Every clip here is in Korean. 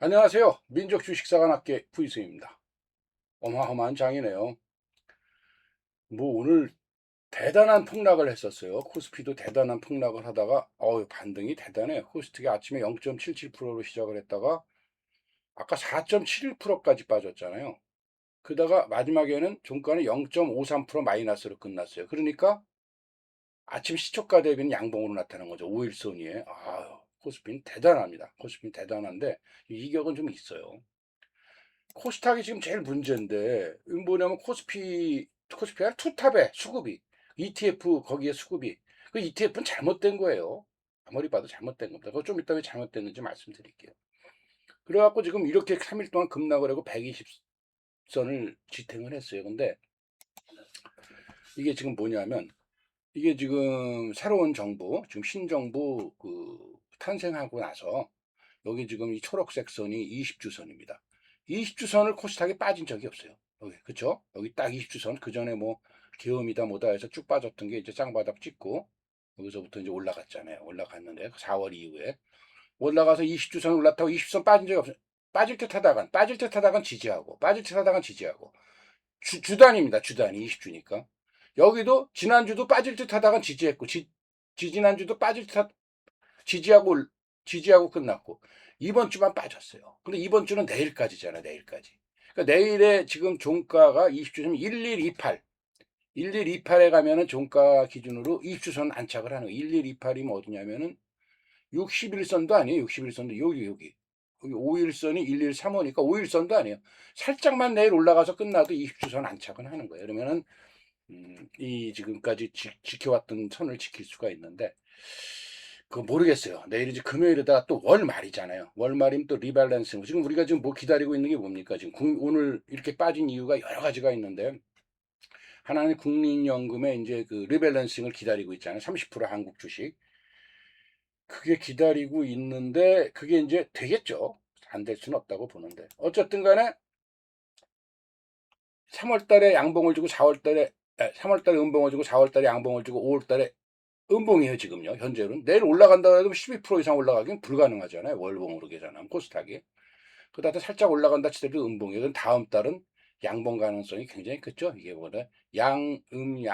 안녕하세요. 민족주식사관학계 부이승입니다. 어마어마한 장이네요. 오늘 대단한 폭락을 했었어요. 코스피도 대단한 폭락을 하다가 반등이 대단해요. 코스피가 아침에 0.77%로 시작을 했다가 아까 4.71%까지 빠졌잖아요. 그러다가 마지막에는 종가는 0.53% 마이너스로 끝났어요. 그러니까 아침 시초가 대비는 양봉으로 나타난 거죠. 5일선이에. 코스피는 대단합니다. 코스피는 대단한데 이격은 좀 있어요. 코스닥이 지금 제일 문제인데 뭐냐면 코스피가 투탑에 수급이 ETF 거기에 수급이 그 ETF는 잘못된 거예요. 아무리 봐도 잘못된 겁니다. 그거 좀 이따 왜 잘못됐는지 말씀드릴게요. 그래갖고 지금 이렇게 3일 동안 급락을 하고 120선을 지탱을 했어요. 근데 이게 지금 뭐냐면 이게 지금 새로운 정부 지금 신정부 탄생하고 나서 여기 지금 이 초록색 선이 20주선입니다. 20주선을 코스닥에 빠진 적이 없어요. 여기, 그쵸? 여기 딱 20주선. 그 전에 뭐, 계엄이다 뭐다 해서 쭉 빠졌던 게 이제 짱바닥 찍고, 여기서부터 이제 올라갔잖아요. 올라갔는데, 4월 이후에. 올라가서 20주선 올라타고 20주선 빠진 적이 없어요. 빠질 듯 하다간 지지하고, 빠질 듯 하다간 지지하고. 주단입니다. 주단이 20주니까. 여기도 지난주도 빠질 듯 하다간 지지했고, 지지난주도 지지하고 지지하고 끝났고 이번 주만 빠졌어요. 근데 이번 주는 내일까지잖아. 내일까지. 그러니까 내일에 지금 종가가 20주선 1128 1128에 가면은 종가 기준으로 20주선 안착을 하는 거예요. 1128이면 어디냐면은 61선도 아니에요. 61선도 여기 5일선이 1135니까 5일선도 아니에요. 살짝만 내일 올라가서 끝나도 20주선 안착은 하는 거예요. 그러면은 이 지금까지 지켜왔던 선을 지킬 수가 있는데 그거 모르겠어요. 내일 이제 금요일에다 또 월말이잖아요. 월말이면 또 리밸런싱. 지금 우리가 지금 뭐 기다리고 있는 게 뭡니까? 지금 오늘 이렇게 빠진 이유가 여러 가지가 있는데 하나는 국민연금의 이제 그 리밸런싱을 기다리고 있잖아요. 30% 한국 주식. 그게 기다리고 있는데 그게 이제 되겠죠. 안 될 수는 없다고 보는데. 어쨌든 간에 3월 달에 양봉을 주고 4월 달에 3월 달에 음봉을 주고 4월 달에 양봉을 주고 5월 달에 음봉이에요, 지금요, 현재는. 내일 올라간다고 해도 12% 이상 올라가긴 불가능하잖아요, 월봉으로 계산하면, 코스닥이. 그다음에 살짝 올라간다 치더라도 음봉이에요. 그럼 다음 달은 양봉 가능성이 굉장히 크죠, 이게 뭐래. 양음이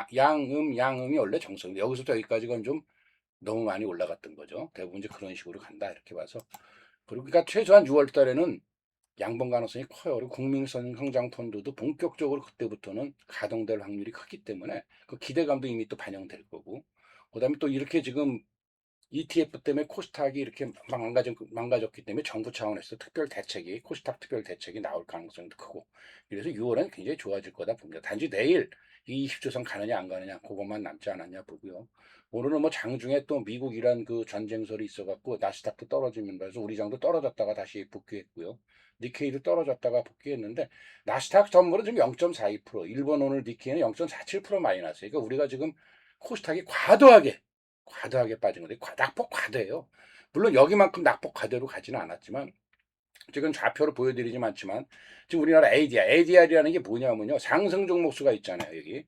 원래 정석인데, 여기서부터 여기까지는 좀 너무 많이 올라갔던 거죠. 대부분 이제 그런 식으로 간다, 이렇게 봐서. 그리고 그러니까 최소한 6월 달에는 양봉 가능성이 커요. 그리고 국민성 성장 펀드도 본격적으로 그때부터는 가동될 확률이 크기 때문에 그 기대감도 이미 또 반영될 거고. 그다음에 또 이렇게 지금 ETF 때문에 코스닥이 이렇게 망가졌기 때문에 정부 차원에서 코스닥 특별 대책이 나올 가능성도 크고. 그래서 6월은 굉장히 좋아질 거다 봅니다. 단지 내일 이 20조선 가느냐 안 가느냐 그것만 남지 않았냐 보고요. 오늘은 뭐 장중에 또 미국 이란 그 전쟁설이 있어갖고 나스닥도 떨어지면서 우리 장도 떨어졌다가 다시 복귀했고요. 니케이도 떨어졌다가 복귀했는데 나스닥 전물은 지금 0.42%, 일본 오늘 니케이는 0.47% 마이너스. 그러니까 우리가 지금 코스닥이 과도하게 빠진 건데 낙폭 과대예요. 물론 여기만큼 낙폭 과대로 가지는 않았지만 지금 좌표로 보여드리지는 않지만 지금 우리나라 ADR이라는 게 뭐냐면요. 상승 종목수가 있잖아요. 여기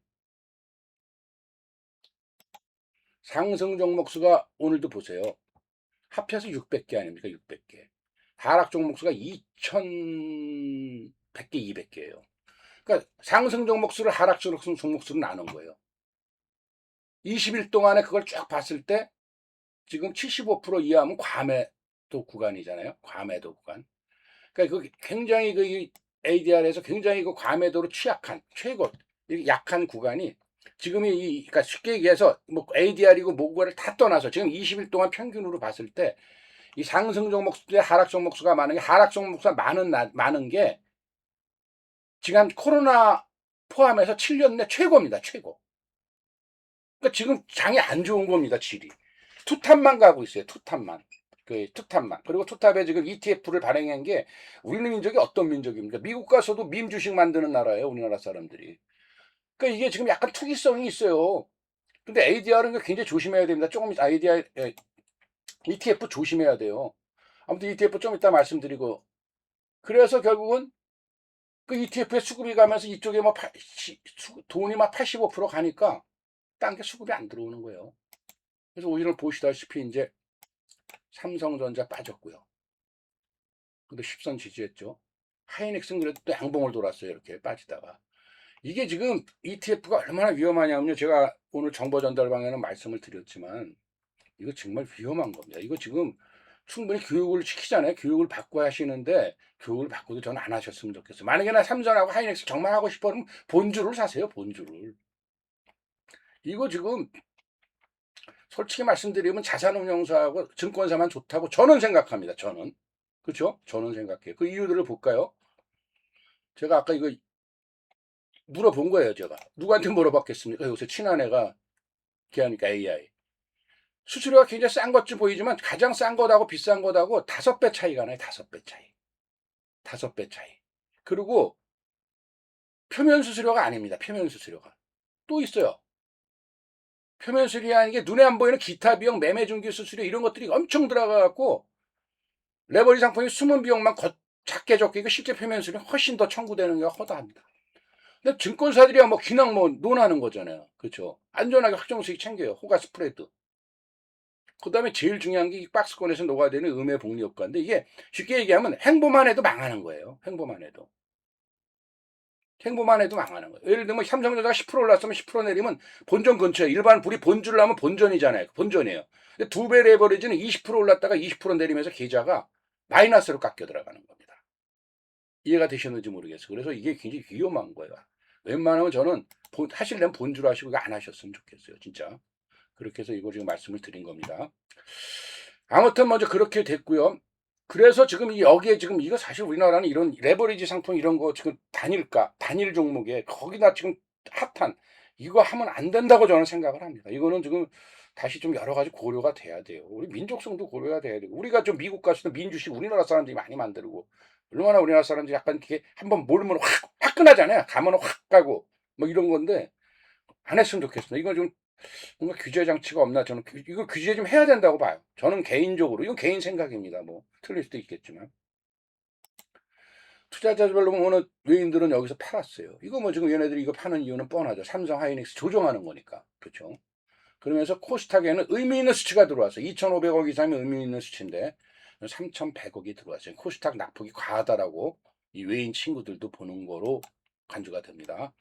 상승 종목수가 오늘도 보세요. 합해서 600개 아닙니까? 600개. 하락 종목수가 2100개, 200개예요. 그러니까 상승 종목수를 하락 종목수로 나눈 거예요. 20일 동안에 그걸 쭉 봤을 때 지금 75% 이하면 과매도 구간이잖아요. 과매도 구간. 그러니까 그 굉장히 그 ADR에서 굉장히 그 과매도로 취약한 최고 약한 구간이 지금이 그러니까 쉽게 얘기해서 뭐 ADR이고 뭐고를 다 떠나서 지금 20일 동안 평균으로 봤을 때 이 상승 종목수에 하락 종목수가 많은 게 하락 종목수가 많은 게 지금 코로나 포함해서 7년 내 최고입니다. 최고. 그러니까 지금 장이 안 좋은 겁니다. 질이. 투탑만 가고 있어요. 투탑만. 투탑만. 그리고 투탑에 지금 ETF를 발행한 게 우리 민족이 어떤 민족입니까? 미국 가서도 밈 주식 만드는 나라예요. 우리나라 사람들이. 그러니까 이게 지금 약간 투기성이 있어요. 근데 ADR은 굉장히 조심해야 됩니다. 조금 ADR, ETF 조심해야 돼요. 아무튼 ETF 좀 이따 말씀드리고. 그래서 결국은 그 ETF에 수급이 가면서 이쪽에 뭐 돈이 막 85% 가니까 딴 게 수급이 안 들어오는 거예요. 그래서 오늘 보시다시피 이제 삼성전자 빠졌고요. 근데 10선 지지했죠. 하이닉스는 그래도 또 양봉을 돌았어요. 이렇게 빠지다가. 이게 지금 ETF가 얼마나 위험하냐면요. 제가 오늘 정보 전달방에는 말씀을 드렸지만 이거 정말 위험한 겁니다. 이거 지금 충분히 교육을 시키잖아요. 교육을 받고 하시는데 교육을 받고도 저는 안 하셨으면 좋겠어요. 만약에 나 삼성하고 하이닉스 정말 하고 싶어 그러면 본주를 사세요. 본주를. 이거 지금 솔직히 말씀드리면 자산운용사하고 증권사만 좋다고 저는 생각합니다. 저는. 그렇죠? 저는 생각해요. 그 이유들을 볼까요? 제가 아까 이거 물어본 거예요. 제가. 누구한테 물어봤겠습니까? 요새 친한 애가 걔하니까 AI. 수수료가 굉장히 싼 것쯤 보이지만 가장 싼 것하고 비싼 것하고 5배 차이가 나요. 5배 차이. 5배 차이. 그리고 표면 수수료가 아닙니다. 표면 수수료가. 또 있어요. 표면 수수료라는 게 눈에 안 보이는 기타 비용, 매매 중개 수수료 이런 것들이 엄청 들어가갖고 레버리 상품이 숨은 비용만 작게 적게 이거 실제 표면 수수료 훨씬 더 청구되는 게 허다합니다. 근데 증권사들이야 뭐 그냥 뭐 논하는 거잖아요. 그렇죠? 안전하게 확정 수익 챙겨요. 호가 스프레드. 그 다음에 제일 중요한 게 이 박스권에서 녹아내는 음의 복리 효과인데 이게 쉽게 얘기하면 행보만 해도 망하는 거예요. 행보만 해도. 행보만 해도 망하는 거예요. 예를 들면 삼성전자가 10% 올랐으면 10% 내리면 본전 근처에 일반 불이 본주를 하면 본전이잖아요. 본전이에요. 근데 2배 레버리지는 20% 올랐다가 20% 내리면서 계좌가 마이너스로 깎여 들어가는 겁니다. 이해가 되셨는지 모르겠어요. 그래서 이게 굉장히 위험한 거예요. 웬만하면 저는 하시려면 본주로 하시고 이거 안 하셨으면 좋겠어요. 진짜. 그렇게 해서 이거 지금 말씀을 드린 겁니다. 아무튼 먼저 그렇게 됐고요. 그래서 지금 여기에 지금 이거 사실 우리나라는 이런 레버리지 상품 이런 거 지금 단일 종목에 거기다 지금 핫한 이거 하면 안 된다고 저는 생각을 합니다. 이거는 지금 다시 좀 여러 가지 고려가 돼야 돼요. 우리 민족성도 고려가 돼야 되고 우리가 좀 미국 가서도 민주식 우리나라 사람들이 많이 만들고 얼마나 우리나라 사람들이 약간 이렇게 한번 몰면 확 화끈하잖아요. 가면 확 가고 뭐 이런 건데 안 했으면 좋겠습니다. 이건 좀 뭔가 규제 장치가 없나 저는 이거 규제 좀 해야 된다고 봐요. 저는 개인적으로 이건 개인 생각입니다. 뭐 틀릴 수도 있겠지만 투자자별로 보면 외인들은 여기서 팔았어요. 이거 뭐 지금 얘네들이 이거 파는 이유는 뻔하죠. 삼성 하이닉스 조정하는 거니까 그렇죠. 그러면서 코스닥에는 의미 있는 수치가 들어왔어요. 2,500억 이상이 의미 있는 수치인데 3,100억이 들어왔어요. 코스닥 낙폭이 과하다라고 이 외인 친구들도 보는 거로 간주가 됩니다.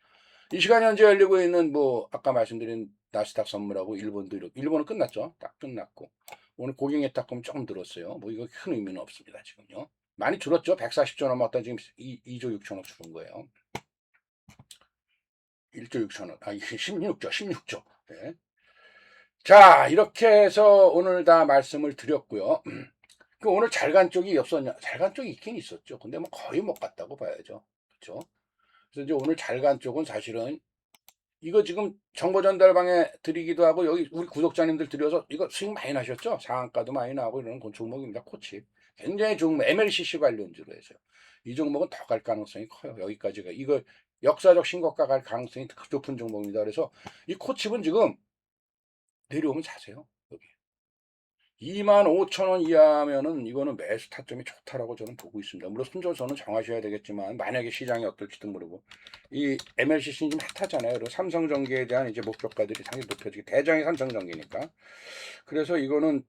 이 시간 현재 열리고 있는 뭐 아까 말씀드린 나스닥 선물하고 일본도 일본은 끝났죠. 딱 끝났고 오늘 고경에 딱 보면 조금 들었어요. 뭐 이거 큰 의미는 없습니다 지금요. 많이 줄었죠. 140조 넘었다 지금 2조 6천억 줄은 거예요. 1조 6천억 아 16조. 네. 자 이렇게 해서 오늘 다 말씀을 드렸고요. 그 오늘 잘 간 쪽이 없었냐? 잘 간 쪽이 있긴 있었죠. 근데 뭐 거의 못 갔다고 봐야죠. 그렇죠? 그래서 이제 오늘 잘 간 쪽은 사실은 이거 지금 정보 전달방에 드리기도 하고 여기 우리 구독자님들 드려서 이거 수익 많이 나셨죠? 상한가도 많이 나고 이러는 종목입니다. 코치. 굉장히 좋은 MLCC 관련주로 해서요. 이 종목은 더 갈 가능성이 커요. 여기까지가. 이거 역사적 신고가 갈 가능성이 높은 종목입니다. 그래서 이 코칩은 지금 내려오면 사세요. 여기. 25,000원 이하면은 이거는 매수 타점이 좋다라고 저는 보고 있습니다. 물론 손절선은 정하셔야 되겠지만 만약에 시장이 어떨지도 모르고 이 MLCC는 좀 핫하잖아요. 그리고 삼성전기에 대한 이제 목표가들이 상당히 높여지게 대장이 삼성전기니까 그래서 이거는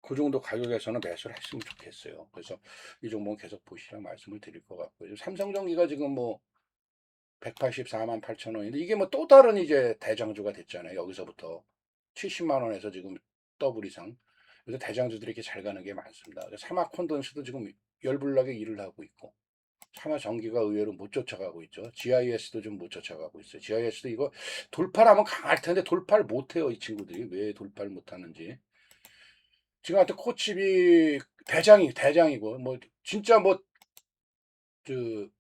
그 정도 가격에서는 매수를 했으면 좋겠어요. 그래서 이 종목은 계속 보시라고 말씀을 드릴 것 같고요. 삼성전기가 지금 뭐 184만 8천 원인데 이게 뭐 또 다른 이제 대장주가 됐잖아요. 여기서부터 70만 원에서 지금 더블 이상. 그래서 대장주들이 이렇게 잘 가는 게 많습니다. 사마 콘덴스도 지금 열불나게 일을 하고 있고 사마 전기가 의외로 못 쫓아가고 있죠. GIS도 좀 못 쫓아가고 있어요. GIS도 이거 돌파하면 강할 텐데 돌파를 못 해요. 이 친구들이 왜 돌파를 못 하는지. 지금 하여튼 코칩이 대장이고 뭐 진짜 뭐그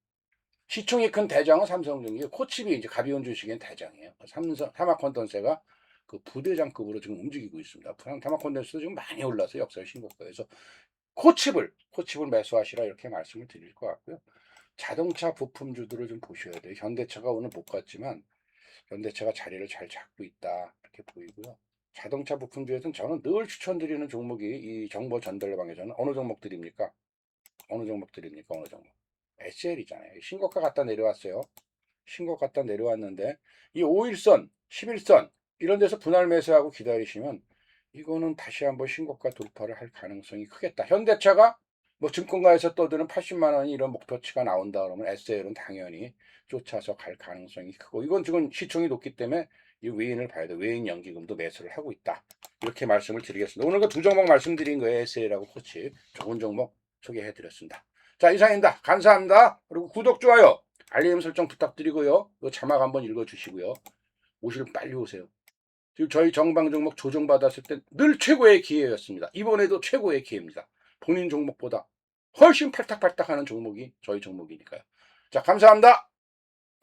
시총이 큰 대장은 삼성전기, 코칩이 이제 가벼운 주식엔 대장이에요. 타마콘덴스가 그 부대장급으로 지금 움직이고 있습니다. 타마콘덴스도 지금 많이 올라서 역사의 신고가에서 코칩을 매수하시라 이렇게 말씀을 드릴 것 같고요. 자동차 부품주들을 좀 보셔야 돼요. 현대차가 오늘 못 갔지만 현대차가 자리를 잘 잡고 있다 이렇게 보이고요. 자동차 부품주에서는 저는 늘 추천드리는 종목이 이 정보 전달방에서는 어느 종목 드립니까? 어느 종목 드립니까? 어느 종목? SL이잖아요. 신고가 갖다 내려왔어요. 신고 갖다 내려왔는데 이 5일선, 11선 이런 데서 분할 매수하고 기다리시면 이거는 다시 한번 신고가 돌파를 할 가능성이 크겠다. 현대차가 뭐 증권가에서 떠드는 80만 원이 이런 목표치가 나온다 그러면 SL은 당연히 쫓아서 갈 가능성이 크고, 이건 지금 시총이 높기 때문에 이 외인을 봐야 돼. 외인 연기금도 매수를 하고 있다. 이렇게 말씀을 드리겠습니다. 오늘 그 두 종목 말씀드린 거예요. SL하고 코치. 좋은 종목 소개해 드렸습니다. 자, 이상입니다. 감사합니다. 그리고 구독, 좋아요, 알림 설정 부탁드리고요. 이 자막 한번 읽어 주시고요. 오시면 빨리 오세요. 지금 저희 정방 종목 조정받았을 때 늘 최고의 기회였습니다. 이번에도 최고의 기회입니다. 본인 종목보다 훨씬 팔딱팔딱하는 종목이 저희 종목이니까요. 자, 감사합니다.